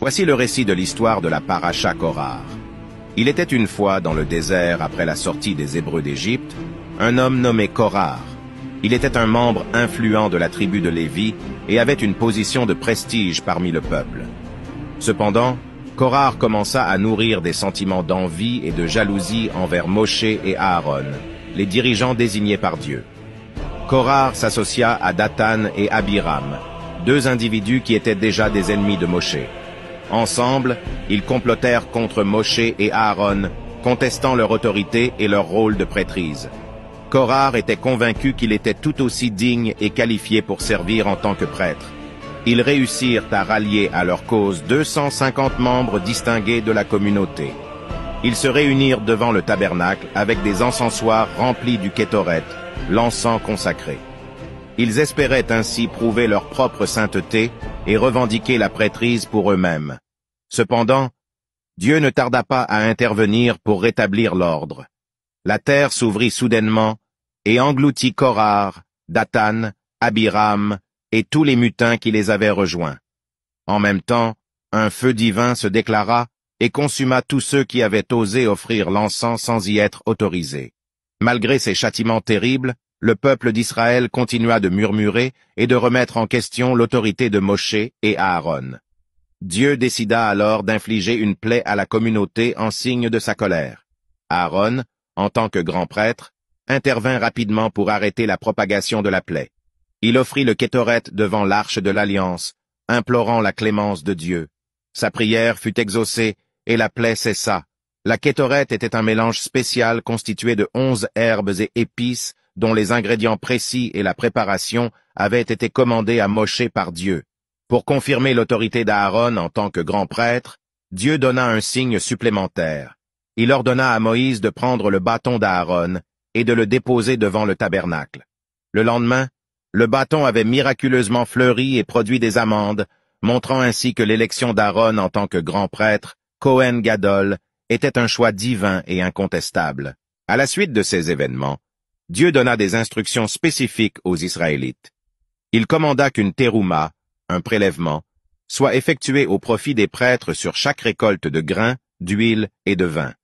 Voici le récit de l'histoire de la paracha Korah. Il était une fois dans le désert après la sortie des Hébreux d'Égypte, un homme nommé Korah. Il était un membre influent de la tribu de Lévi et avait une position de prestige parmi le peuple. Cependant, Korah commença à nourrir des sentiments d'envie et de jalousie envers Moshe et Aaron, les dirigeants désignés par Dieu. Korah s'associa à Dathan et Abiram, deux individus qui étaient déjà des ennemis de Moshe. Ensemble, ils complotèrent contre Moshe et Aaron, contestant leur autorité et leur rôle de prêtrise. Korah était convaincu qu'il était tout aussi digne et qualifié pour servir en tant que prêtre. Ils réussirent à rallier à leur cause 250 membres distingués de la communauté. Ils se réunirent devant le tabernacle avec des encensoirs remplis du kétoret, l'encens consacré. Ils espéraient ainsi prouver leur propre sainteté et revendiquer la prêtrise pour eux-mêmes. Cependant, Dieu ne tarda pas à intervenir pour rétablir l'ordre. La terre s'ouvrit soudainement et engloutit Korah, Dathan, Abiram et tous les mutins qui les avaient rejoints. En même temps, un feu divin se déclara et consuma tous ceux qui avaient osé offrir l'encens sans y être autorisés. Malgré ces châtiments terribles, le peuple d'Israël continua de murmurer et de remettre en question l'autorité de Moshe et Aaron. Dieu décida alors d'infliger une plaie à la communauté en signe de sa colère. Aaron, en tant que grand prêtre, intervint rapidement pour arrêter la propagation de la plaie. Il offrit le kétoret devant l'arche de l'Alliance, implorant la clémence de Dieu. Sa prière fut exaucée et la plaie cessa. La kétoret était un mélange spécial constitué de 11 herbes et épices dont les ingrédients précis et la préparation avaient été commandés à Moshe par Dieu. Pour confirmer l'autorité d'Aaron en tant que grand prêtre, Dieu donna un signe supplémentaire. Il ordonna à Moïse de prendre le bâton d'Aaron et de le déposer devant le tabernacle. Le lendemain, le bâton avait miraculeusement fleuri et produit des amandes, montrant ainsi que l'élection d'Aaron en tant que grand prêtre, Kohen Gadol, était un choix divin et incontestable. À la suite de ces événements, Dieu donna des instructions spécifiques aux Israélites. Il commanda qu'une terouma, un prélèvement, soit effectué au profit des prêtres sur chaque récolte de grains, d'huile et de vin.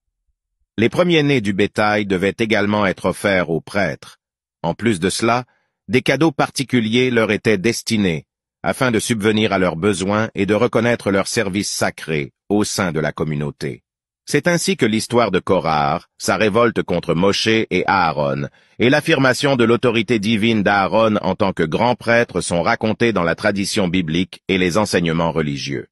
Les premiers-nés du bétail devaient également être offerts aux prêtres. En plus de cela, des cadeaux particuliers leur étaient destinés, afin de subvenir à leurs besoins et de reconnaître leur service sacré au sein de la communauté. C'est ainsi que l'histoire de Korah, sa révolte contre Moshe et Aaron, et l'affirmation de l'autorité divine d'Aaron en tant que grand prêtre sont racontées dans la tradition biblique et les enseignements religieux.